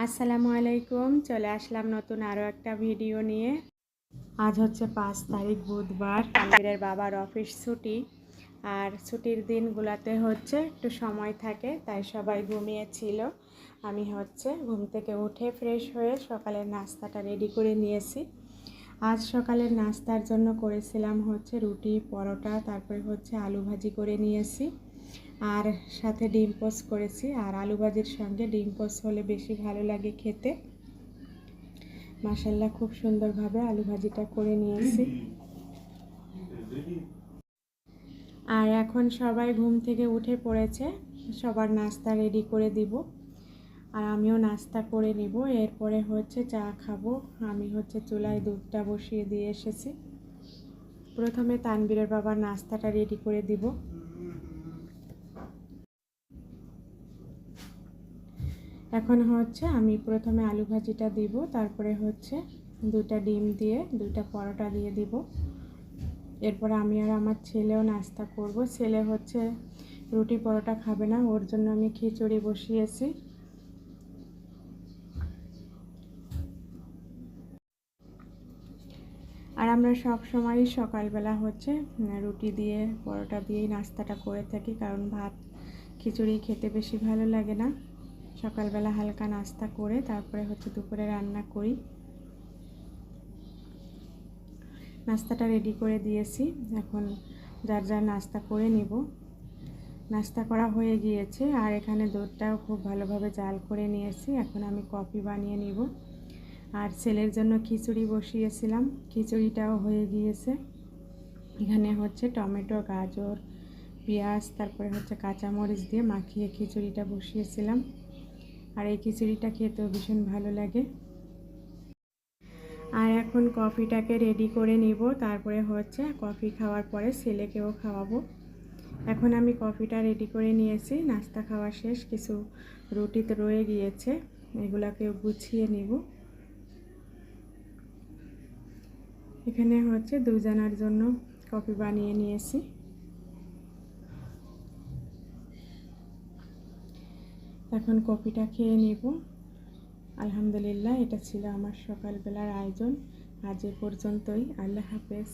আসসালামু আলাইকুম। চলে আসলাম নতুন আরও একটা ভিডিও নিয়ে। আজ হচ্ছে 5 তারিখ বুধবার। তানভীরের বাবার অফিস ছুটি, আর ছুটির দিনগুলোতে হচ্ছে একটু সময় থাকে, তাই সবাই ঘুমিয়েছিল। আমি হচ্ছে ঘুম থেকে উঠে ফ্রেশ হয়ে সকালের নাস্তাটা রেডি করে নিয়েছি। আজ সকালের নাস্তার জন্য করেছিলাম হচ্ছে রুটি, পরোটা, তারপরে হচ্ছে আলু ভাজি করে নিয়েছি, আর সাথে ডিম পোস্ট করেছি। আর আলু ভাজির সঙ্গে ডিম পোস্ট হলে বেশি ভালো লাগে খেতে। মাশাআল্লাহ, খুব সুন্দরভাবে আলু ভাজিটা করে নিয়েছি। আর এখন সবাই ঘুম থেকে উঠে পড়েছে, সবার নাস্তা রেডি করে দিব, আর আমিও নাস্তা করে নিব। এরপরে হচ্ছে চা খাবো। আমি হচ্ছে চুলায় দুধটা বসিয়ে দিয়ে এসেছি। প্রথমে তানভীরের বাবার নাস্তাটা রেডি করে দিব। এখন হচ্ছে আমি প্রথমে আলু ভাজিটা দিব, তারপরে হচ্ছে 2টা ডিম দিয়ে 2টা পরোটা দিয়ে দিব। এরপরে আমি আর আমার ছেলেও নাস্তা করব। ছেলে হচ্ছে রুটি পরোটা খাবে না, ওর জন্য আমি খিচুড়ি বসিয়েছি। আর আমরা সব সময় সকালবেলা হচ্ছে রুটি দিয়ে পরোটা দিয়েই নাস্তাটা করে থাকি, কারণ ভাত খিচুড়ি খেতে বেশি ভালো লাগে না। সকালবেলা হালকা নাস্তা করে তারপরে হচ্ছে দুপুরে রান্না করি। নাস্তাটা রেডি করে দিয়েছি, এখন যার যার নাস্তা করে নিব। নাস্তা করা হয়ে গিয়েছে, আর এখানে দুধটাও খুব ভালোভাবে জাল করে নিয়েছি। এখন আমি কফি বানিয়ে নিব। আর ছেলের জন্য খিচুড়ি বসিয়েছিলাম, খিচুড়িটাও হয়ে গিয়েছে। এখানে হচ্ছে টমেটো, গাজর, পেঁয়াজ, তারপরে হচ্ছে কাঁচামরিচ দিয়ে মাখিয়ে খিচুড়িটা বসিয়েছিলাম। আর এই খিচুড়িটা খেতেও ভীষণ ভালো লাগে। আর এখন কফিটাকে রেডি করে নিব, তারপরে হচ্ছে কফি খাওয়ার পরে ছেলেকেও খাওয়াবো। এখন আমি কফিটা রেডি করে নিয়েছি, নাস্তা খাওয়া শেষ। কিছু রুটি তো রয়ে গিয়েছে, এগুলাকে গুছিয়ে নিব। এখানে হচ্ছে দুজনের জন্য কফি বানিয়ে নিয়েছি। এখন কফিটা খেয়ে নিব। আলহামদুলিল্লাহ, এটা ছিল আমার সকালবেলার আয়োজন। আজ এ পর্যন্তই। আল্লাহ হাফেজ।